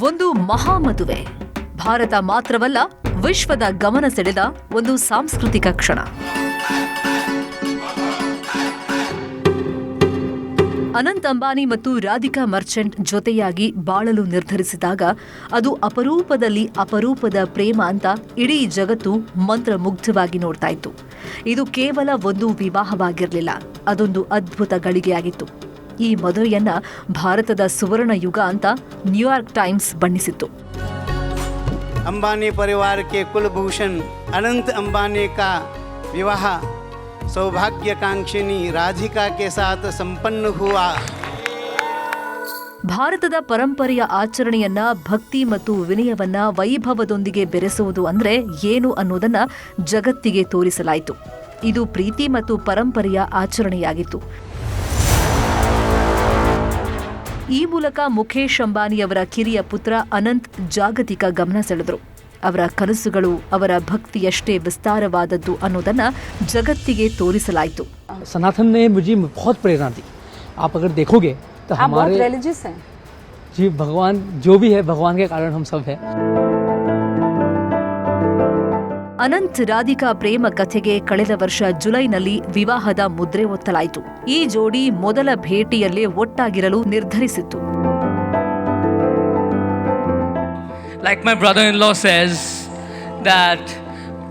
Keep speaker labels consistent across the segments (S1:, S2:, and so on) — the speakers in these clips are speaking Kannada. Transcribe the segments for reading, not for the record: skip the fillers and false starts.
S1: ಒಂದು ಮಹಾಮದುವೆ ಭಾರತ ಮಾತ್ರವಲ್ಲ, ವಿಶ್ವದ ಗಮನ ಸೆಳೆದ ಒಂದು ಸಾಂಸ್ಕೃತಿಕ ಕ್ಷಣ. ಅನಂತ್ ಅಂಬಾನಿ ಮತ್ತು ರಾಧಿಕಾ ಮರ್ಚೆಂಟ್ ಜೊತೆಯಾಗಿ ಬಾಳಲು ನಿರ್ಧರಿಸಿದಾಗ ಅದು ಅಪರೂಪದಲ್ಲಿ ಅಪರೂಪದ ಪ್ರೇಮ ಅಂತ ಇಡೀ ಜಗತ್ತು ಮಂತ್ರಮುಗ್ಧವಾಗಿ ನೋಡ್ತಾ ಇತ್ತು. ಇದು ಕೇವಲ ಒಂದು ವಿವಾಹವಾಗಿರಲಿಲ್ಲ, ಅದೊಂದು ಅದ್ಭುತ ಗಳಿಗೆಯಾಗಿತ್ತು. ಈ ಮದುವೆಯನ್ನ ಭಾರತದ ಸುವರ್ಣ ಯುಗ ಅಂತ ನ್ಯೂಯಾರ್ಕ್ ಟೈಮ್ಸ್ ಬಣ್ಣಿಸಿತ್ತು.
S2: अंबानी परिवार के कुलभूषण अनंत अंबानी का विवाह सौभाग्यकांक्षिनी राधिका के साथ संपन्न हुआ.
S1: ಭಾರತದ ಪರಂಪರೆಯ ಆಚರಣೆಯನ್ನ ಭಕ್ತಿ ಮತ್ತು ವಿನಯವನ್ನ ವೈಭವದೊಂದಿಗೆ ಬೆರೆಸುವುದು ಅಂದ್ರೆ ಏನು ಅನ್ನೋದನ್ನ ಜಗತ್ತಿಗೆ ತೋರಿಸಲಾಯಿತು. ಇದು ಪ್ರೀತಿ ಮತ್ತು ಪರಂಪರೆಯ ಆಚರಣೆಯಾಗಿತ್ತು. ಈ ಮೂಲಕ ಮುಖೇಶ್ ಅಂಬಾನಿಯವರ ಕಿರಿಯ ಪುತ್ರ ಅನಂತ್ ಜಾಗತಿಕ ಗಮನ ಸೆಳೆದರು. ಅವರ ಕನಸುಗಳು, ಅವರ ಭಕ್ತಿಯಷ್ಟೇ ವಿಸ್ತಾರವಾದದ್ದು ಅನ್ನೋದನ್ನ ಜಗತ್ತಿಗೆ ತೋರಿಸಲಾಯಿತು.
S3: सनातन ने मुझे बहुत प्रेरणा दी. आप अगर देखोगे तो हमारे
S4: रिलीजियस हैं
S3: जी, भगवान जो भी है, भगवान के कारण हम सब हैं.
S1: ಅನಂತ್ ರಾಧಿಕಾ ಪ್ರೇಮ ಕಥೆಗೆ ಕಳೆದ ವರ್ಷ ಜುಲೈನಲ್ಲಿ ವಿವಾಹದ ಮುದ್ರೆ ಒತ್ತಲಾಯಿತು. ಈ ಜೋಡಿ ಮೊದಲ ಭೇಟಿಯಲ್ಲೇ ಒಟ್ಟಾಗಿರಲು ನಿರ್ಧರಿಸಿತ್ತು.
S5: Like my brother-in-law says that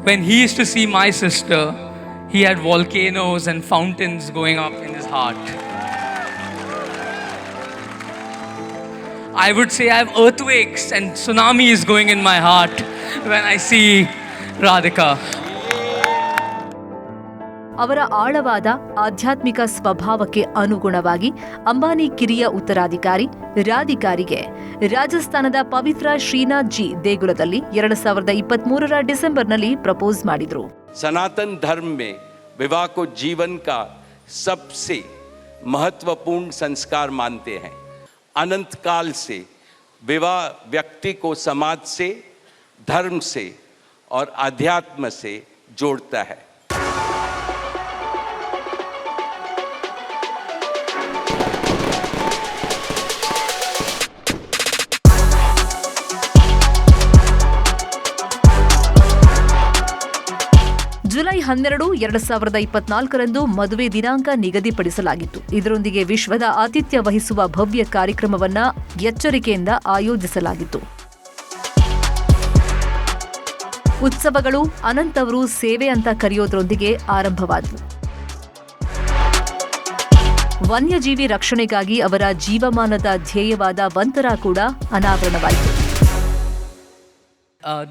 S5: when he used to see my sister, he had volcanoes and fountains going up in his heart. I would say I have earthquakes and tsunamis going in my heart when I see Radhika.
S1: ಅವರ ಆಳವಾದ ಆಧ್ಯಾತ್ಮಿಕ ಸ್ವಭಾವಕ್ಕೆ ಅನುಗುಣವಾಗಿ ಅಂಬಾನಿ ಕಿರಿಯ ಉತ್ತರಾಧಿಕಾರಿ ರಾಧಿಕಾರಿಗೆ ರಾಜಸ್ಥಾನದ ಪವಿತ್ರ ಶ್ರೀನಾಥ್ ಜಿ ದೇಗುಲದಲ್ಲಿ 2023 ಡಿಸೆಂಬರ್ನಲ್ಲಿ ಪ್ರಪೋಸ್ ಮಾಡಿದ್ರು.
S6: सनातन धर्म में विवाह को जीवन का सबसे महत्वपूर्ण संस्कार मानते हैं. अनंत काल से विवाह व्यक्ति को समाज से, धर्म से और आध्यात्म से जोड़ता है.
S1: ಜುಲೈ 12, 2024ರಂದು ಮದುವೆ ದಿನಾಂಕ ನಿಗದಿಪಡಿಸಲಾಗಿತ್ತು. ಇದರೊಂದಿಗೆ ವಿಶ್ವದ ಆತಿಥ್ಯ ವಹಿಸುವ ಭವ್ಯ ಕಾರ್ಯಕ್ರಮವನ್ನ ಎಚ್ಚರಿಕೆಯಿಂದ ಆಯೋಜಿಸಲಾಗಿತ್ತು. ಉತ್ಸವಗಳು ಅನಂತ್ ಅವರು ಸೇವೆ ಅಂತ ಕರೆಯೋದ್ರೊಂದಿಗೆ ಆರಂಭವಾದವು. ವನ್ಯಜೀವಿ ರಕ್ಷಣೆಗಾಗಿ ಅವರ ಜೀವಮಾನದ ಧ್ಯೇಯವಾದ ವಂತರ ಕೂಡ ಅನಾವರಣವಾಯಿತು.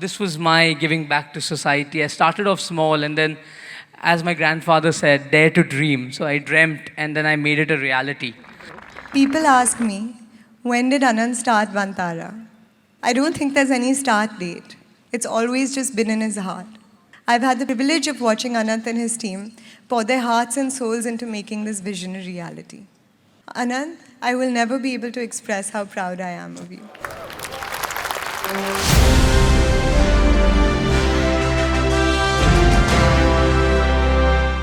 S5: This was my giving back to society. I started off small and then, as my grandfather said, dare to dream. So I dreamt and then I made it a reality.
S7: People ask me, when did Anand start Vantara? I don't think there's any start date. It's always just been in his heart. I've had the privilege of watching Anand and his team pour their hearts and souls into making this vision a reality. Anand, I will never be able to express how proud I am of you.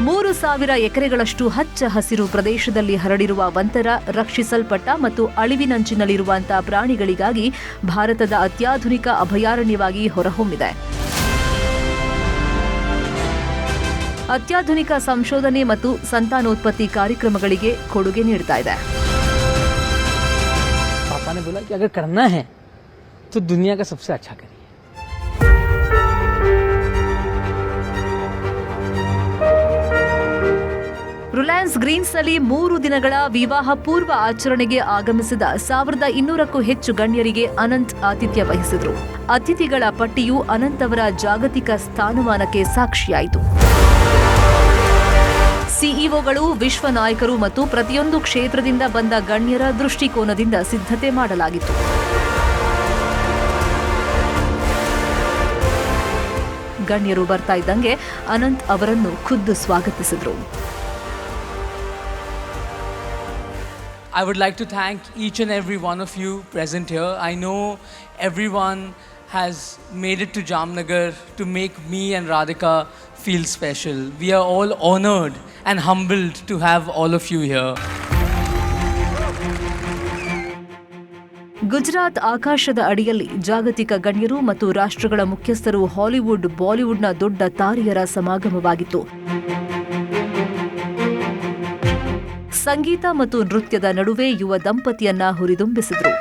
S1: 3,000 ಎಕರೆಗಳಷ್ಟು ಹಚ್ಚ ಹಸಿರು ಪ್ರದೇಶದಲ್ಲಿ ಹರಡಿರುವ ವಂತರ ರಕ್ಷಿಸಲ್ಪಟ್ಟ ಮತ್ತು ಅಳಿವಿನಂಚಿನಲ್ಲಿರುವಂತಹ ಪ್ರಾಣಿಗಳಿಗಾಗಿ ಭಾರತದ ಅತ್ಯಾಧುನಿಕ ಅಭಯಾರಣ್ಯವಾಗಿ ಹೊರಹೊಮ್ಮಿದೆ. ಅತ್ಯಾಧುನಿಕ ಸಂಶೋಧನೆ ಮತ್ತು ಸಂತಾನೋತ್ಪತ್ತಿ ಕಾರ್ಯಕ್ರಮಗಳಿಗೆ ಕೊಡುಗೆ ನೀಡುತ್ತಾ ಇದೆ.
S3: पापा ने बोला कि अगर करना है तो दुनिया का सबसे अच्छा करिए.
S1: ರಿಲಯನ್ಸ್ ಗ್ರೀನ್ಸ್ನಲ್ಲಿ 3 ದಿನಗಳ ವಿವಾಹ ಪೂರ್ವ ಆಚರಣೆಗೆ ಆಗಮಿಸಿದ 1200ಕ್ಕೂ ಹೆಚ್ಚು ಗಣ್ಯರಿಗೆ ಅನಂತ್ ಆತಿಥ್ಯ ವಹಿಸಿದ್ರು. ಅತಿಥಿಗಳ ಪಟ್ಟಿಯು ಅನಂತ್ ಅವರ ಜಾಗತಿಕ ಸ್ಥಾನಮಾನಕ್ಕೆ ಸಾಕ್ಷಿಯಾಯಿತು. ಸಿಇಒಗಳು, ವಿಶ್ವ ನಾಯಕರು ಮತ್ತು ಪ್ರತಿಯೊಂದು ಕ್ಷೇತ್ರದಿಂದ ಬಂದ ಗಣ್ಯರ ದೃಷ್ಟಿಕೋನದಿಂದ ಸಿದ್ಧತೆ ಮಾಡಲಾಗಿತ್ತು. ಗಣ್ಯರು ಬರ್ತಾ ಇದ್ದಂಗೆ ಅನಂತ್ ಅವರನ್ನು ಖುದ್ದು ಸ್ವಾಗತಿಸಿದ್ರು.
S5: I would like to thank each and every one of you present here. I know everyone has made it to Jamnagar to make me and Radhika feel special. We are all honored and humbled to have all of you here.
S1: Gujarat ಆಕಾಶದ ಅಡಿಯಲ್ಲಿ ಜಾಗತಿಕ ಗಣ್ಯರು ಮತ್ತು ರಾಷ್ಟ್ರಗಳ ಮುಖ್ಯಸ್ಥರು, ಹಾಲಿವುಡ್, ಬಾಲಿವುಡ್ನ ದೊಡ್ಡ ತಾರೆಯರ ಸಮಾಗಮವಾಗಿತ್ತು. ಸಂಗೀತ ಮತ್ತು ನೃತ್ಯದ ನಡುವೆ ಯುವ ದಂಪತಿಯನ್ನ ಹುರಿದುಂಬಿಸಿದ್ರು.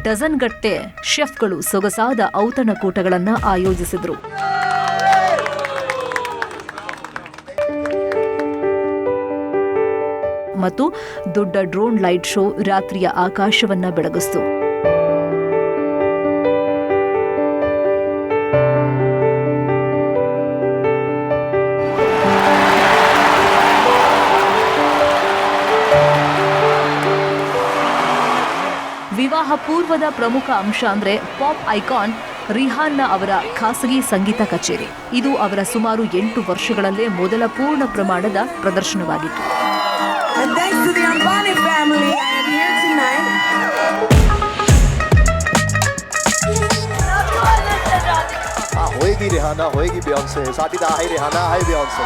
S1: ಡಜನ್ಗಟ್ಟೆ ಶೆಫ್ಗಳು ಸೊಗಸಾದ ಔತಣಕೂಟಗಳನ್ನು ಆಯೋಜಿಸಿದ್ರು. ಮತ್ತು ದೊಡ್ಡ ಡ್ರೋನ್ ಲೈಟ್ ಶೋ ರಾತ್ರಿಯ ಆಕಾಶವನ್ನ ಬೆಳಗಿಸಿತು. ವಿವಾಹ ಪೂರ್ವದ ಪ್ರಮುಖ ಅಂಶ ಅಂದ್ರೆ ಪಾಪ್ ಐಕಾನ್ ರಿಹಾನ್ನ ಅವರ ಖಾಸಗಿ ಸಂಗೀತ ಕಚೇರಿ. ಇದು ಅವರ ಸುಮಾರು 8 ವರ್ಷಗಳಲ್ಲೇ ಮೊದಲ ಪೂರ್ಣ ಪ್ರಮಾಣದ ಪ್ರದರ್ಶನವಾಗಿತ್ತು.
S4: And thanks to the Ambani family, I am here tonight.
S8: होएगी रिहाना, होएगी बियॉन्से. साथ ही हाय रिहाना, हाय बियॉन्से.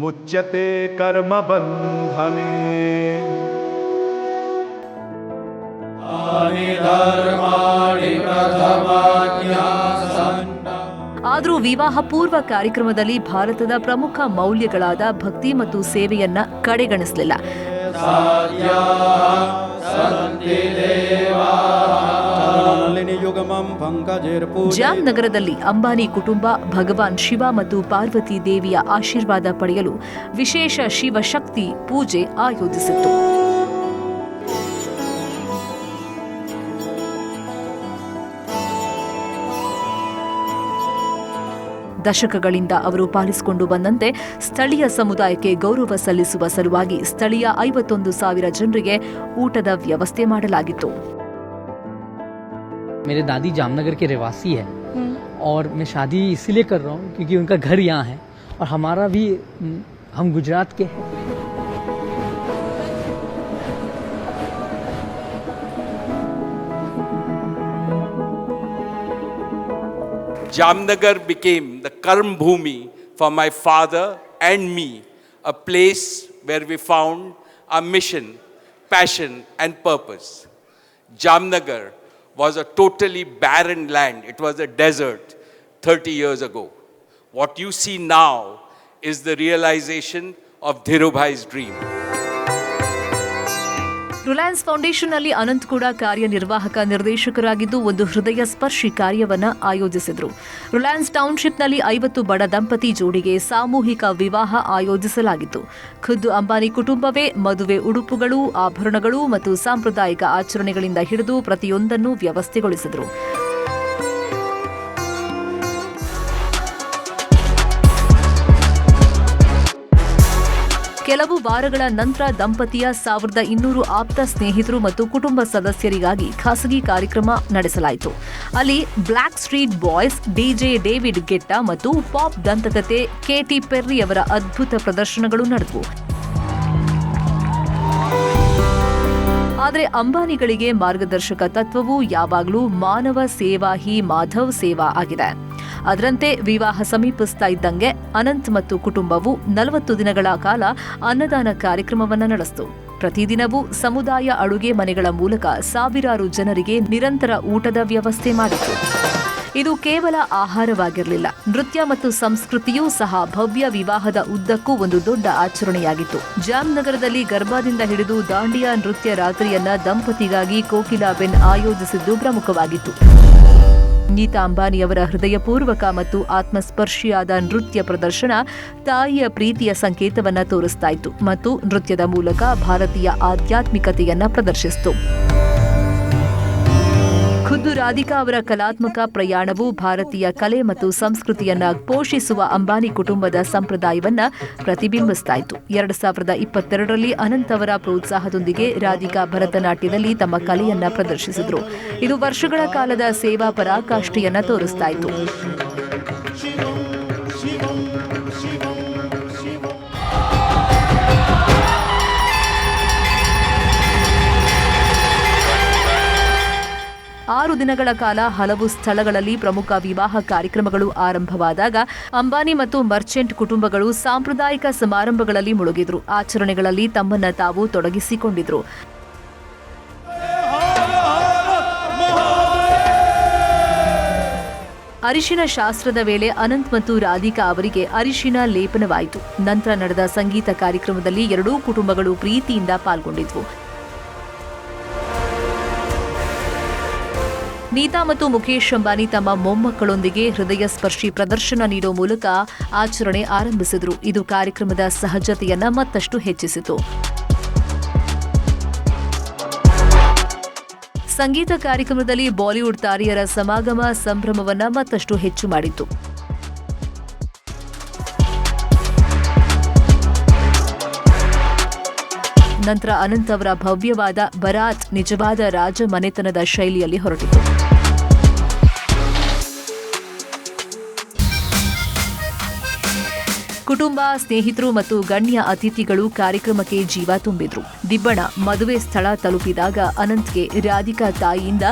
S9: मुच्यते कर्म बंधने
S1: ಆದರೂ ವಿವಾಹ ಪೂರ್ವ ಕಾರ್ಯಕ್ರಮದಲ್ಲಿ ಭಾರತದ ಪ್ರಮುಖ ಮೌಲ್ಯಗಳಾದ ಭಕ್ತಿ ಮತ್ತು ಸೇವೆಯನ್ನ ಕಡೆಗಣಿಸಲಿಲ್ಲ. ಜಾಮ್ನಗರದಲ್ಲಿ ಅಂಬಾನಿ ಕುಟುಂಬ ಭಗವಾನ್ ಶಿವ ಮತ್ತು ಪಾರ್ವತಿ ದೇವಿಯ ಆಶೀರ್ವಾದ ಪಡೆಯಲು ವಿಶೇಷ ಶಿವಶಕ್ತಿ ಪೂಜೆ ಆಯೋಜಿಸಿತ್ತು. ದಶಕಗಳಿಂದ ಅವರು ಪಾಲಿಸಿಕೊಂಡು ಬಂದಂತೆ ಸ್ಥಳೀಯ ಸಮುದಾಯಕ್ಕೆ ಗೌರವ ಸಲ್ಲಿಸುವ ಸಲುವಾಗಿ ಸ್ಥಳೀಯ 51,000 ಜನರಿಗೆ ಊಟದ ವ್ಯವಸ್ಥೆ ಮಾಡಲಾಗಿತ್ತು.
S3: मेरे दादी जामनगर के रहवासी है और मैं शादी इसीलिए कर रहा हूँ क्योंकि उनका घर यहाँ है और हमारा भी, हम गुजरात के हैं.
S6: Jamnagar became the Karm Bhumi for my father and me, a place where we found our mission, passion and purpose. Jamnagar was a totally barren land. It was a desert 30 years ago. What you see now is the realization of Dhirubhai's dream.
S1: Reliance ಫೌಂಡೇಶನ್ನಲ್ಲಿ Ananth ಕೂಡ ಕಾರ್ಯನಿರ್ವಾಹಕ ನಿರ್ದೇಶಕರಾಗಿದ್ದು ಒಂದು ಹೃದಯ ಸ್ಪರ್ಶಿ ಕಾರ್ಯವನ್ನ ಆಯೋಜಿಸಿದ್ರು. ರಿಲಯನ್ಸ್ ಟೌನ್ಶಿಪ್ನಲ್ಲಿ 50 ಬಡ ದಂಪತಿ ಜೋಡಿಗೆ ಸಾಮೂಹಿಕ ವಿವಾಹ ಆಯೋಜಿಸಲಾಗಿತ್ತು. ಖುದ್ದು ಅಂಬಾನಿ ಕುಟುಂಬವೇ ಮದುವೆ ಉಡುಪುಗಳು, ಆಭರಣಗಳು ಮತ್ತು ಸಾಂಪ್ರದಾಯಿಕ ಆಚರಣೆಗಳಿಂದ ಹಿಡಿದು ಪ್ರತಿಯೊಂದನ್ನು ವ್ಯವಸ್ಥೆಗೊಳಿಸಿದ್ರು. ಕೆಲವು ವಾರಗಳ ನಂತರ ದಂಪತಿಯ 1200 ಆಪ್ತ ಸ್ನೇಹಿತರು ಮತ್ತು ಕುಟುಂಬ ಸದಸ್ಯರಿಗಾಗಿ ಖಾಸಗಿ ಕಾರ್ಯಕ್ರಮ ನಡೆಸಲಾಯಿತು. ಅಲ್ಲಿ Black Street Boys, DJ David Guetta ಮತ್ತು ಪಾಪ್ ದಂತಕತೆ ಕೆಟಿ ಪೆರ್ರಿ ಅವರ ಅದ್ಭುತ ಪ್ರದರ್ಶನಗಳು ನಡೆದವು. ಆದರೆ ಅಂಬಾನಿಗಳಿಗೆ ಮಾರ್ಗದರ್ಶಕ ತತ್ವವು ಯಾವಾಗಲೂ ಮಾನವ ಸೇವಾ ಹಿ ಮಾಧವ್ ಸೇವಾ ಆಗಿದೆ. ಅದರಂತೆ ವಿವಾಹ ಸಮೀಪಿಸ್ತಾ ಇದ್ದಂಗೆ ಅನಂತ್ ಮತ್ತು ಕುಟುಂಬವು 40 ದಿನಗಳ ಕಾಲ ಅನ್ನದಾನ ಕಾರ್ಯಕ್ರಮವನ್ನು ನಡೆಸಿತು. ಪ್ರತಿದಿನವೂ ಸಮುದಾಯ ಅಡುಗೆ ಮನೆಗಳ ಮೂಲಕ ಸಾವಿರಾರು ಜನರಿಗೆ ನಿರಂತರ ಊಟದ ವ್ಯವಸ್ಥೆ ಮಾಡಿತು. ಇದು ಕೇವಲ ಆಹಾರವಾಗಿರಲಿಲ್ಲ, ನೃತ್ಯ ಮತ್ತು ಸಂಸ್ಕೃತಿಯೂ ಸಹ ಭವ್ಯ ವಿವಾಹದ ಉದ್ದಕ್ಕೂ ಒಂದು ದೊಡ್ಡ ಆಚರಣೆಯಾಗಿತ್ತು. ಜಾಮ್ನಗರದಲ್ಲಿ ಗರ್ಭಾದಿಂದ ಹಿಡಿದು ದಾಂಡಿಯಾ ನೃತ್ಯ ರಾತ್ರಿಯನ್ನ ದಂಪತಿಗಾಗಿ ಕೋಕಿಲಾಬೆನ್ ಆಯೋಜಿಸಿದ್ದು ಪ್ರಮುಖವಾಗಿತ್ತು. ನೀತಾ ಅಂಬಾನಿಯವರ ಹೃದಯಪೂರ್ವಕ ಮತ್ತು ಆತ್ಮಸ್ಪರ್ಶಿಯಾದ ನೃತ್ಯ ಪ್ರದರ್ಶನ ತಾಯಿಯ ಪ್ರೀತಿಯ ಸಂಕೇತವನ್ನ ತೋರಿಸ್ತಾ ಇತ್ತು ಮತ್ತು ನೃತ್ಯದ ಮೂಲಕ ಭಾರತೀಯ ಆಧ್ಯಾತ್ಮಿಕತೆಯನ್ನ ಪ್ರದರ್ಶಿಸಿತು. ಖುದ್ದು ರಾಧಿಕಾ ಅವರ ಕಲಾತ್ಮಕ ಪ್ರಯಾಣವು ಭಾರತೀಯ ಕಲೆ ಮತ್ತು ಸಂಸ್ಕೃತಿಯನ್ನ ಪೋಷಿಸುವ ಅಂಬಾನಿ ಕುಟುಂಬದ ಸಂಪ್ರದಾಯವನ್ನ ಪ್ರತಿಬಿಂಬಿಸ್ತಾ ಇತ್ತು. 2022ರಲ್ಲಿ ಅನಂತ್ ಅವರ ಪ್ರೋತ್ಸಾಹದೊಂದಿಗೆ ರಾಧಿಕಾ ಭರತನಾಟ್ಯದಲ್ಲಿ ತಮ್ಮ ಕಲೆಯನ್ನ ಪ್ರದರ್ಶಿಸಿದ್ರು. ಇದು ವರ್ಷಗಳ ಕಾಲದ ಸೇವಾ ಪರಾಕಾಷ್ಠೆಯನ್ನ ತೋರಿಸ್ತಾ ಇತ್ತು. ಆರು ದಿನಗಳ ಕಾಲ ಹಲವು ಸ್ಥಳಗಳಲ್ಲಿ ಪ್ರಮುಖ ವಿವಾಹ ಕಾರ್ಯಕ್ರಮಗಳು ಆರಂಭವಾದಾಗ ಅಂಬಾನಿ ಮತ್ತು ಮರ್ಚೆಂಟ್ ಕುಟುಂಬಗಳು ಸಾಂಪ್ರದಾಯಿಕ ಸಮಾರಂಭಗಳಲ್ಲಿ ಮುಳುಗಿದ್ರು. ಆಚರಣೆಗಳಲ್ಲಿ ತಮ್ಮನ್ನ ತಾವು ತೊಡಗಿಸಿಕೊಂಡಿದ್ರು. ಅರಿಶಿನ ಶಾಸ್ತ್ರದ ವೇಳೆ ಅನಂತ್ ಮತ್ತು ರಾಧಿಕಾ ಅವರಿಗೆ ಅರಿಶಿನ ಲೇಪನವಾಯಿತು. ನಂತರ ನಡೆದ ಸಂಗೀತ ಕಾರ್ಯಕ್ರಮದಲ್ಲಿ ಎರಡೂ ಕುಟುಂಬಗಳು ಪ್ರೀತಿಯಿಂದ ಪಾಲ್ಗೊಂಡಿದ್ವು. ನೀತಾ ಮತ್ತು ಮುಖೇಶ್ ಅಂಬಾನಿ ತಮ್ಮ ಮೊಮ್ಮಕ್ಕಳೊಂದಿಗೆ ಹೃದಯ ಸ್ಪರ್ಶಿ ಪ್ರದರ್ಶನ ನೀಡುವ ಮೂಲಕ ಆಚರಣೆ ಆರಂಭಿಸಿದರು. ಇದು ಕಾರ್ಯಕ್ರಮದ ಸಹಜತೆಯನ್ನ ಮತ್ತಷ್ಟು ಹೆಚ್ಚಿಸಿತು. ಸಂಗೀತ ಕಾರ್ಯಕ್ರಮದಲ್ಲಿ ಬಾಲಿವುಡ್ ತಾರೆಯರ ಸಮಾಗಮ ಸಂಭ್ರಮವನ್ನ ಮತ್ತಷ್ಟು ಹೆಚ್ಚು ಮಾಡಿತು. ನಂತರ ಅನಂತ್ ಅವರ ಭವ್ಯವಾದ ಬರಾತ್ ನಿಜವಾದ ರಾಜ ಮನೆತನದ ಶೈಲಿಯಲ್ಲಿ ಹೊರಟಿತು. ಕುಟುಂಬ, ಸ್ನೇಹಿತರು ಮತ್ತು ಗಣ್ಯ ಅತಿಥಿಗಳು ಕಾರ್ಯಕ್ರಮಕ್ಕೆ ಜೀವ ತುಂಬಿದ್ರು. ದಿಬ್ಬಣ ಮದುವೆ ಸ್ಥಳ ತಲುಪಿದಾಗ ಅನಂತ್ಗೆ ರಾಧಿಕಾ ತಾಯಿಯಿಂದ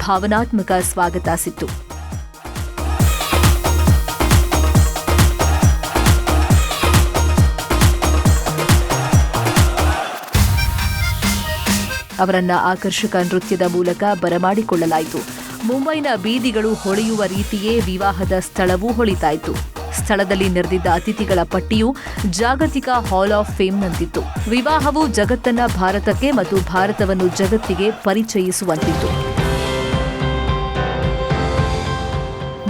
S1: ಭಾವನಾತ್ಮಕ ಸ್ವಾಗತ ಸಿಕ್ತು. ಅವರನ್ನ ಆಕರ್ಷಕ ನೃತ್ಯದ ಮೂಲಕ ಬರಮಾಡಿಕೊಳ್ಳಲಾಯಿತು. ಮುಂಬೈನ ಬೀದಿಗಳು ಹೊಳೆಯುವ ರೀತಿಯೇ ವಿವಾಹದ ಸ್ಥಳವೂ ಹೊಳಿತಾಯಿತು. ಸ್ಥಳದಲ್ಲಿ ನೆರೆದಿದ್ದ ಅತಿಥಿಗಳ ಪಟ್ಟಿಯು ಜಾಗತಿಕ ಹಾಲ್ ಆಫ್ ಫೇಮ್ನಂತಿತ್ತು. ವಿವಾಹವು ಜಗತ್ತನ್ನ ಭಾರತಕ್ಕೆ ಮತ್ತು ಭಾರತವನ್ನು ಜಗತ್ತಿಗೆ ಪರಿಚಯಿಸುವಂತಿತ್ತು.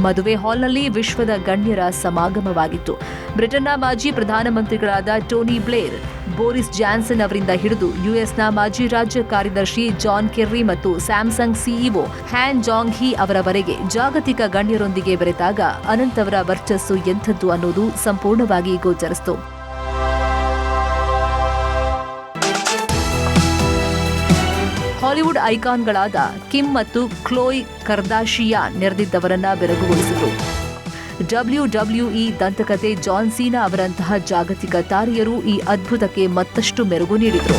S1: ಮದುವೆ ಹಾಲ್ನಲ್ಲಿ ವಿಶ್ವದ ಗಣ್ಯರ ಸಮಾಗಮವಾಗಿತ್ತು. ಬ್ರಿಟನ್ನ ಮಾಜಿ ಪ್ರಧಾನಮಂತ್ರಿಗಳಾದ ಟೋನಿ ಬ್ಲೇರ್, ಬೋರಿಸ್ ಜಾನ್ಸನ್ ಅವರಿಂದ ಹಿಡಿದು ಯುಎಸ್ನ ಮಾಜಿ ರಾಜ್ಯ ಕಾರ್ಯದರ್ಶಿ ಜಾನ್ ಕೆರ್ರಿ ಮತ್ತು ಸ್ಯಾಮ್ಸಂಗ್ ಸಿಇಒ ಹ್ಯಾನ್ ಜಾಂಗ್ ಹಿ ಅವರವರೆಗೆ ಜಾಗತಿಕ ಗಣ್ಯರೊಂದಿಗೆ ಬೆರೆತಾಗ ಅನಂತ್ ಅವರ ವರ್ಚಸ್ಸು ಎಂಥದ್ದು ಅನ್ನೋದು ಸಂಪೂರ್ಣವಾಗಿ ಗೋಚರಿಸಿತು. ಹಾಲಿವುಡ್ ಐಕಾನ್ಗಳಾದ ಕಿಮ್ ಮತ್ತು ಕ್ಲೋಯ್ ಕರ್ದಾಶಿಯಾನ್ ನೆರೆದಿದ್ದವರನ್ನ ಬೆರಗುಗೊಳಿಸಿದರು. WWE ದಂತಕತೆ ಜಾನ್ ಸೀನಾ ಅವರಂತಹ ಜಾಗತಿಕ ತಾರೆಯರು ಈ ಅದ್ಭುತಕ್ಕೆ ಮತ್ತಷ್ಟು ಮೆರುಗು ನೀಡಿದರು.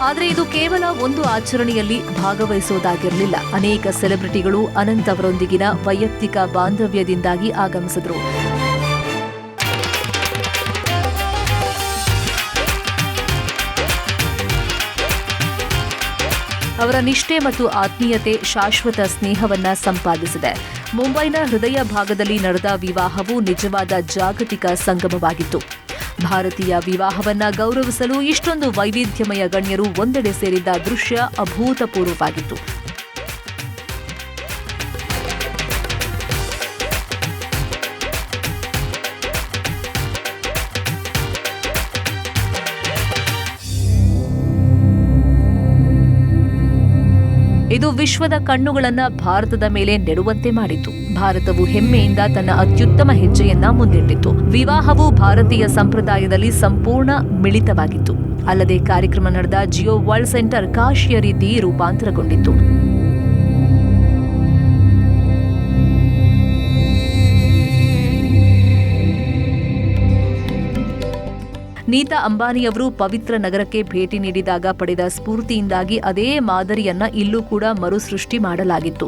S1: ಆದರೆ ಇದು ಕೇವಲ ಒಂದು ಆಚರಣೆಯಲ್ಲಿ ಭಾಗವಹಿಸುವುದಾಗಿರಲಿಲ್ಲ. ಅನೇಕ ಸೆಲೆಬ್ರಿಟಿಗಳು ಅನಂತ್ ಅವರೊಂದಿಗಿನ ವೈಯಕ್ತಿಕ ಬಾಂಧವ್ಯದಿಂದಾಗಿ ಆಗಮಿಸಿದರು. ಅವರ ನಿಷ್ಠೆ ಮತ್ತು ಆತ್ಮೀಯತೆ ಶಾಶ್ವತ ಸ್ನೇಹವನ್ನ ಸಂಪಾದಿಸಿದೆ. ಮುಂಬೈನ ಹೃದಯ ಭಾಗದಲ್ಲಿ ನಡೆದ ವಿವಾಹವು ನಿಜವಾದ ಜಾಗತಿಕ ಸಂಗಮವಾಗಿತ್ತು. ಭಾರತೀಯ ವಿವಾಹವನ್ನ ಗೌರವಿಸಲು ಇಷ್ಟೊಂದು ವೈವಿಧ್ಯಮಯ ಗಣ್ಯರು ಒಂದೆಡೆ ಸೇರಿದ್ದ ದೃಶ್ಯ ಅಭೂತಪೂರ್ವವಾಗಿತ್ತು. ಇದು ವಿಶ್ವದ ಕಣ್ಣುಗಳನ್ನ ಭಾರತದ ಮೇಲೆ ನೆಡುವಂತೆ ಮಾಡಿತು. ಭಾರತವು ಹೆಮ್ಮೆಯಿಂದ ತನ್ನ ಅತ್ಯುತ್ತಮ ಹೆಜ್ಜೆಯನ್ನ ಮುಂದಿಟ್ಟಿತು. ವಿವಾಹವು ಭಾರತೀಯ ಸಂಪ್ರದಾಯದಲ್ಲಿ ಸಂಪೂರ್ಣ ಮಿಳಿತವಾಗಿತ್ತು. ಅಲ್ಲದೆ ಕಾರ್ಯಕ್ರಮ ನಡೆದ ಜಿಯೋ ವರ್ಲ್ಡ್ ಸೆಂಟರ್ ಕಾಶಿಯ ರೀತಿ ರೂಪಾಂತರಗೊಂಡಿತ್ತು. ನೀತಾ ಅಂಬಾನಿಯವರು ಪವಿತ್ರ ನಗರಕ್ಕೆ ಭೇಟಿ ನೀಡಿದಾಗ ಪಡೆದ ಸ್ಫೂರ್ತಿಯಿಂದಾಗಿ ಅದೇ ಮಾದರಿಯನ್ನ ಇಲ್ಲೂ ಕೂಡ ಮರುಸೃಷ್ಟಿ ಮಾಡಲಾಗಿತ್ತು.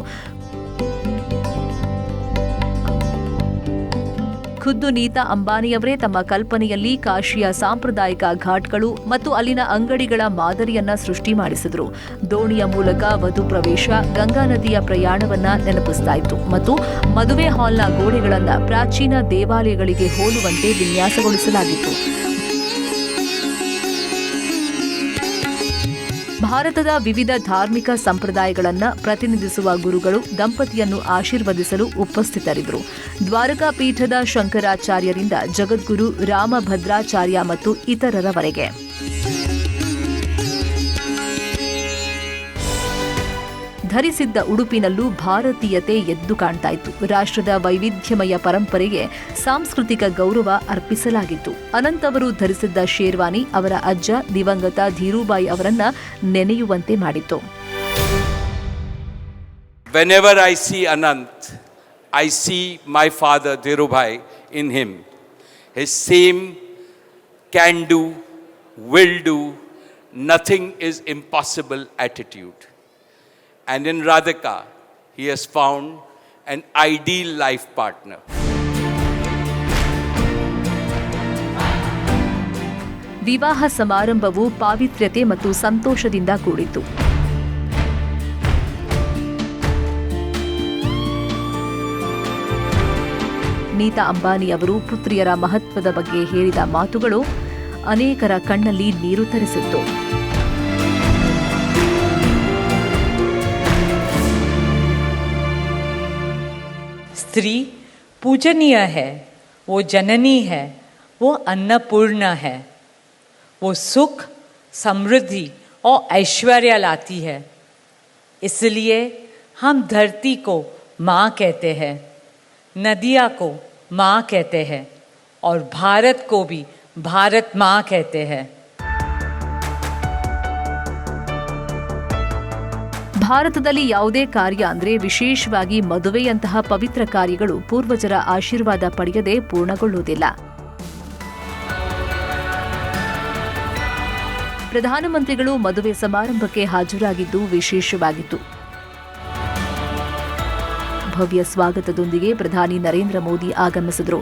S1: ಖುದ್ದು ನೀತಾ ಅಂಬಾನಿಯವರೇ ತಮ್ಮ ಕಲ್ಪನೆಯಲ್ಲಿ ಕಾಶಿಯ ಸಾಂಪ್ರದಾಯಿಕ ಘಾಟ್ಗಳು ಮತ್ತು ಅಲ್ಲಿನ ಅಂಗಡಿಗಳ ಮಾದರಿಯನ್ನ ಸೃಷ್ಟಿ ಮಾಡಿಸಿದ್ರು. ದೋಣಿಯ ಮೂಲಕ ವಧು ಪ್ರವೇಶ, ಗಂಗಾ ನದಿಯ ಪ್ರಯಾಣವನ್ನ ನೆನಪಿಸ್ತಾ ಇತ್ತು ಮತ್ತು ಮದುವೆ ಹಾಲ್ನ ಗೋಡೆಗಳನ್ನ ಪ್ರಾಚೀನ ದೇವಾಲಯಗಳಿಗೆ ಹೋಲುವಂತೆ ವಿನ್ಯಾಸಗೊಳಿಸಲಾಗಿತ್ತು. ಭಾರತದ ವಿವಿಧ ಧಾರ್ಮಿಕ ಸಂಪ್ರದಾಯಗಳನ್ನು ಪ್ರತಿನಿಧಿಸುವ ಗುರುಗಳು ದಂಪತಿಯನ್ನು ಆಶೀರ್ವದಿಸಲು ಉಪಸ್ಥಿತರಿದ್ದರು. ದ್ವಾರಕಾ ಪೀಠದ ಶಂಕರಾಚಾರ್ಯರಿಂದ ಜಗದ್ಗುರು ರಾಮಭದ್ರಾಚಾರ್ಯ ಮತ್ತು ಇತರರವರೆಗೆ. ಧರಿಸಿದ್ದ ಉಡುಪಿನಲ್ಲೂ ಭಾರತೀಯತೆ ಎದ್ದು ಕಾಣ್ತಾ ಇತ್ತು. ರಾಷ್ಟ್ರದ ವೈವಿಧ್ಯಮಯ ಪರಂಪರೆಗೆ ಸಾಂಸ್ಕೃತಿಕ ಗೌರವ ಅರ್ಪಿಸಲಾಗಿತ್ತು. ಅನಂತ್ ಅವರು ಧರಿಸಿದ್ದ ಶೇರ್ವಾನಿ ಅವರ ಅಜ್ಜ ದಿವಂಗತ ಧೀರೂಭಾಯಿ ಅವರನ್ನ ನೆನೆಯುವಂತೆ ಮಾಡಿತ್ತು.
S6: Whenever I see Anant, I see my father Dhirubhai in him. His same can do, will do, nothing is impossible attitude. And in Radhika, he has found an ideal life partner.
S1: ವಿವಾಹ ಸಮಾರಂಭವು ಪಾವಿತ್ರ್ಯತೆ ಮತ್ತು ಸಂತೋಷದಿಂದ ಕೂಡಿತ್ತು. ನೀತಾ ಅಂಬಾನಿ ಅವರು ಪುತ್ರಿಯರ ಮಹತ್ವದ ಬಗ್ಗೆ ಹೇಳಿದ ಮಾತುಗಳು ಅನೇಕರ ಕಣ್ಣಲ್ಲಿ ನೀರು ತರಿಸಿತ್ತು.
S10: स्त्री पूजनीय है, वो जननी है, वो अन्नपूर्णा है, वो सुख, समृद्धि और ऐश्वर्य लाती है. इसलिए हम धरती को माँ कहते हैं, नदिया को माँ कहते हैं और भारत को भी भारत माँ कहते हैं.
S1: ಭಾರತದಲ್ಲಿ ಯಾವುದೇ ಕಾರ್ಯ ಅಂದರೆ ವಿಶೇಷವಾಗಿ ಮದುವೆಯಂತಹ ಪವಿತ್ರ ಕಾರ್ಯಗಳು ಪೂರ್ವಜರ ಆಶೀರ್ವಾದ ಪಡೆಯದೆ ಪೂರ್ಣಗೊಳ್ಳುವುದಿಲ್ಲ. ಪ್ರಧಾನಮಂತ್ರಿಗಳು ಮದುವೆ ಸಮಾರಂಭಕ್ಕೆ ಹಾಜರಾಗಿದ್ದು ವಿಶೇಷವಾಗಿತ್ತು. ಭವ್ಯ ಸ್ವಾಗತದೊಂದಿಗೆ ಪ್ರಧಾನಿ ನರೇಂದ್ರ ಮೋದಿ ಆಗಮಿಸಿದರು.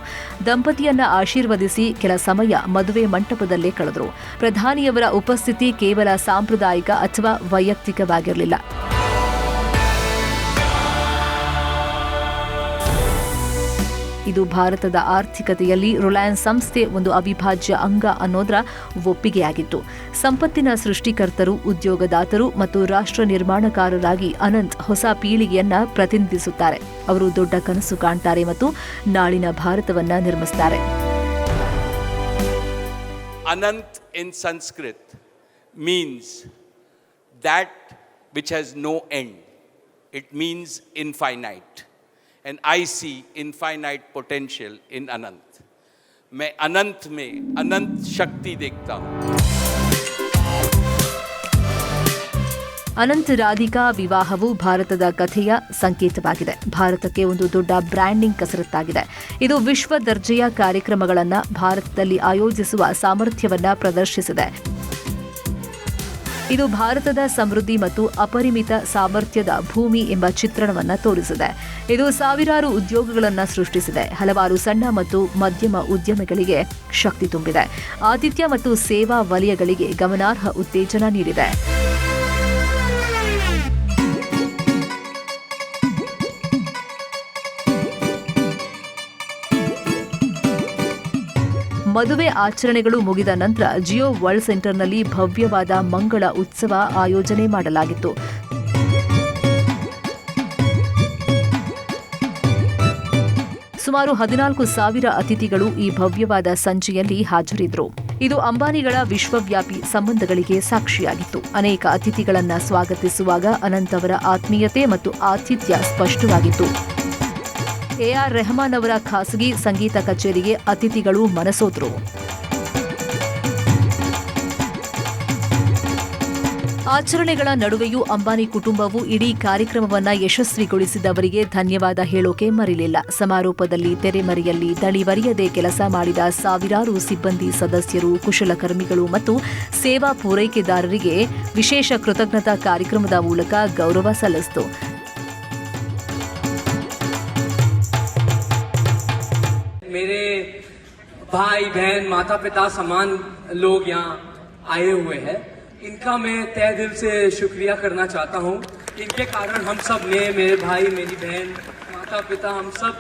S1: ದಂಪತಿಯನ್ನ ಆಶೀರ್ವದಿಸಿ ಕೆಲ ಸಮಯ ಮದುವೆ ಮಂಟಪದಲ್ಲೇ ಕಳೆದರು. ಪ್ರಧಾನಿಯವರ ಉಪಸ್ಥಿತಿ ಕೇವಲ ಸಾಂಪ್ರದಾಯಿಕ ಅಥವಾ ವೈಯಕ್ತಿಕವಾಗಿರಲಿಲ್ಲ. ಇದು ಭಾರತದ ಆರ್ಥಿಕತೆಯಲ್ಲಿ ರಿಲಯನ್ಸ್ ಸಂಸ್ಥೆ ಒಂದು ಅವಿಭಾಜ್ಯ ಅಂಗ ಅನ್ನೋದರ ಒಪ್ಪಿಗೆಯಾಗಿತ್ತು. ಸಂಪತ್ತಿನ ಸೃಷ್ಟಿಕರ್ತರು, ಉದ್ಯೋಗದಾತರು ಮತ್ತು ರಾಷ್ಟ್ರ ನಿರ್ಮಾಣಕಾರರಾಗಿ ಅನಂತ್ ಹೊಸ ಪೀಳಿಗೆಯನ್ನ ಪ್ರತಿನಿಧಿಸುತ್ತಾರೆ. ಅವರು ದೊಡ್ಡ ಕನಸು ಕಾಣ್ತಾರೆ ಮತ್ತು ನಾಳಿನ ಭಾರತವನ್ನ ನಿರ್ಮಿಸುತ್ತಾರೆ.
S6: Anant in Sanskrit means that which has no end. It means infinite. And I see infinite potential in Anant. मैं अनंत में अनंत शक्ति देखता हूँ.
S1: ಅನಂತ್ ರಾಧಿಕಾ ವಿವಾಹವು ಭಾರತದ ಕಥೆಯ ಸಂಕೇತವಾಗಿದೆ. ಭಾರತಕ್ಕೆ ಒಂದು ದೊಡ್ಡ ಬ್ರ್ಯಾಂಡಿಂಗ್ ಕಸರತ್ತಾಗಿದೆ. ಇದು ವಿಶ್ವ ದರ್ಜೆಯ ಕಾರ್ಯಕ್ರಮಗಳನ್ನು ಭಾರತದಲ್ಲಿ ಆಯೋಜಿಸುವ ಸಾಮರ್ಥ್ಯವನ್ನು ಪ್ರದರ್ಶಿಸಿದೆ. ಇದು ಭಾರತದ ಸಮೃದ್ಧಿ ಮತ್ತು ಅಪರಿಮಿತ ಸಾಮರ್ಥ್ಯದ ಭೂಮಿ ಎಂಬ ಚಿತ್ರಣವನ್ನು ತೋರಿಸಿದೆ. ಇದು ಸಾವಿರಾರು ಉದ್ಯೋಗಗಳನ್ನು ಸೃಷ್ಟಿಸಿದೆ. ಹಲವಾರು ಸಣ್ಣ ಮತ್ತು ಮಧ್ಯಮ ಉದ್ಯಮಿಗಳಿಗೆ ಶಕ್ತಿ ತುಂಬಿದೆ. ಆತಿಥ್ಯ ಮತ್ತು ಸೇವಾ ವಲಯಗಳಿಗೆ ಗಮನಾರ್ಹ ಉತ್ತೇಜನ ನೀಡಿದೆ. ಮದುವೆ ಆಚರಣೆಗಳು ಮುಗಿದ ನಂತರ ಜಿಯೋ ವರ್ಲ್ಡ್ ಸೆಂಟರ್ನಲ್ಲಿ ಭವ್ಯವಾದ ಮಂಗಳ ಉತ್ಸವ ಆಯೋಜನೆ ಮಾಡಲಾಗಿತ್ತು. ಸುಮಾರು 14,000 ಅತಿಥಿಗಳು ಈ ಭವ್ಯವಾದ ಸಂಜೆಯಲ್ಲಿ ಹಾಜರಿದ್ದರು. ಇದು ಅಂಬಾನಿಗಳ ವಿಶ್ವವ್ಯಾಪಿ ಸಂಬಂಧಗಳಿಗೆ ಸಾಕ್ಷಿಯಾಗಿತ್ತು. ಅನೇಕ ಅತಿಥಿಗಳನ್ನು ಸ್ವಾಗತಿಸುವಾಗ ಅನಂತ್ ಅವರ ಆತ್ಮೀಯತೆ ಮತ್ತು ಆತಿಥ್ಯ ಸ್ಪಷ್ಟವಾಗಿತ್ತು. ಎಆರ್ ರೆಹಮಾನ್ ಅವರ ಖಾಸಗಿ ಸಂಗೀತ ಕಚೇರಿಗೆ ಅತಿಥಿಗಳು ಮನಸೋತರು. ಆಚರಣೆಗಳ ನಡುವೆಯೂ ಅಂಬಾನಿ ಕುಟುಂಬವು ಇಡೀ ಕಾರ್ಯಕ್ರಮವನ್ನು ಯಶಸ್ವಿಗೊಳಿಸಿದವರಿಗೆ ಧನ್ಯವಾದ ಹೇಳೋಕೆ ಮರೆಯಲಿಲ್ಲ. ಸಮಾರೋಪದಲ್ಲಿ ತೆರೆಮರೆಯಲ್ಲಿ ದಣಿವರಿಯದೆ ಕೆಲಸ ಮಾಡಿದ ಸಾವಿರಾರು ಸಿಬ್ಬಂದಿ ಸದಸ್ಯರು, ಕುಶಲಕರ್ಮಿಗಳು ಮತ್ತು ಸೇವಾ ಪೂರೈಕೆದಾರರಿಗೆ ವಿಶೇಷ ಕೃತಜ್ಞತಾ ಕಾರ್ಯಕ್ರಮದ ಮೂಲಕ ಗೌರವ ಸಲ್ಲಿಸಿತು.
S5: मेरे भाई बहन माता पिता समान लोग यहाँ आए हुए हैं, इनका मैं तहे दिल से शुक्रिया करना चाहता हूँ. इनके कारण हम सब ने, मेरे भाई, मेरी बहन, माता पिता, हम सब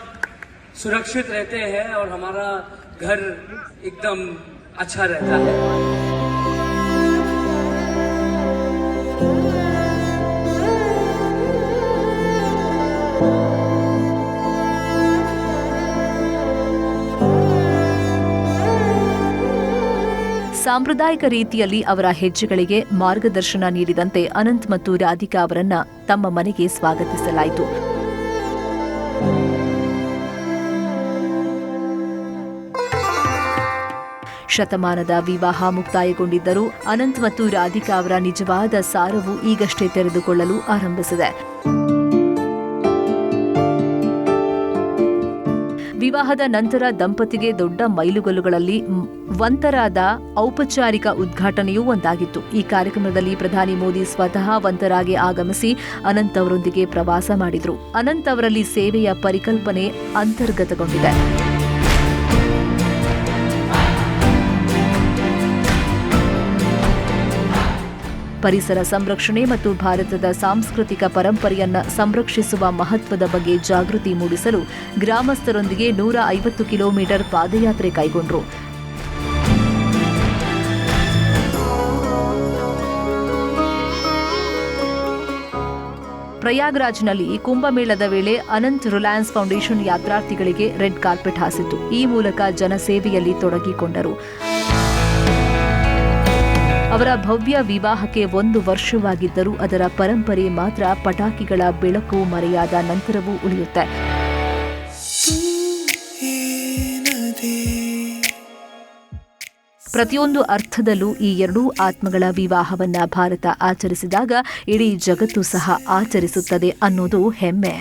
S5: सुरक्षित रहते हैं और हमारा घर एकदम अच्छा रहता है.
S1: ಸಾಂಪ್ರದಾಯಿಕ ರೀತಿಯಲ್ಲಿ ಅವರ ಹೆಜ್ಜೆಗಳಿಗೆ ಮಾರ್ಗದರ್ಶನ ನೀಡಿದಂತೆ ಅನಂತ್ ಮತ್ತು ರಾಧಿಕಾ ಅವರನ್ನ ತಮ್ಮ ಮನೆಗೆ ಸ್ವಾಗತಿಸಲಾಯಿತು. ಶತಮಾನದ ವಿವಾಹ ಮುಕ್ತಾಯಗೊಂಡಿದ್ದರೂ ಅನಂತ್ ಮತ್ತು ರಾಧಿಕಾ ಅವರ ನಿಜವಾದ ಸಾರವು ಈಗಷ್ಟೇ ತೆರೆದುಕೊಳ್ಳಲು ಆರಂಭಿಸಿದೆ. ವಿವಾಹದ ನಂತರ ದಂಪತಿಗೆ ದೊಡ್ಡ ಮೈಲುಗಲ್ಲುಗಳಲ್ಲಿ ವಂತರಾದ ಔಪಚಾರಿಕ ಉದ್ಘಾಟನೆಯೂ ಒಂದಾಗಿತ್ತು. ಈ ಕಾರ್ಯಕ್ರಮದಲ್ಲಿ ಪ್ರಧಾನಿ ಮೋದಿ ಸ್ವತಃ ವಂತರಾಗೆ ಆಗಮಿಸಿ ಅನಂತ್ ಅವರೊಂದಿಗೆ ಪ್ರವಾಸ ಮಾಡಿದ್ರು. ಅನಂತ್ ಅವರಲ್ಲಿ ಸೇವೆಯ ಪರಿಕಲ್ಪನೆ ಅಂತರ್ಗತಗೊಂಡಿದೆ. ಪರಿಸರ ಸಂರಕ್ಷಣೆ ಮತ್ತು ಭಾರತದ ಸಾಂಸ್ಕೃತಿಕ ಪರಂಪರೆಯನ್ನ ಸಂರಕ್ಷಿಸುವ ಮಹತ್ವದ ಬಗ್ಗೆ ಜಾಗೃತಿ ಮೂಡಿಸಲು ಗ್ರಾಮಸ್ಥರೊಂದಿಗೆ 150 ಕಿಲೋಮೀಟರ್ ಪಾದಯಾತ್ರೆ ಕೈಗೊಂಡರು. ಪ್ರಯಾಗ್ರಾಜ್ನಲ್ಲಿ ಕುಂಭಮೇಳದ ವೇಳೆ ಅನಂತ್ ರಿಲಯನ್ಸ್ ಫೌಂಡೇಶನ್ ಯಾತ್ರಾರ್ಥಿಗಳಿಗೆ ರೆಡ್ ಕಾರ್ಪೆಟ್ ಹಾಸಿತು. ಈ ಮೂಲಕ ಜನಸೇವೆಯಲ್ಲಿ ತೊಡಗಿಕೊಂಡರು. ಅವರ ಭವ್ಯ ವಿವಾಹಕ್ಕೆ 1 ವರ್ಷವಾಗಿದ್ದರೂ ಅದರ ಪರಂಪರೆ ಮಾತ್ರ ಪಟಾಕಿಗಳ ಬೆಳಕು ಮರೆಯಾದ ನಂತರವೂ ಉಳಿಯುತ್ತೆ. ಪ್ರತಿಯೊಂದು ಅರ್ಥದಲ್ಲೂ ಈ ಎರಡೂ ಆತ್ಮಗಳ ವಿವಾಹವನ್ನ ಭಾರತ ಆಚರಿಸಿದಾಗ ಇಡೀ ಜಗತ್ತು ಸಹ ಆಚರಿಸುತ್ತದೆ ಅನ್ನೋದು ಹೆಮ್ಮೆ.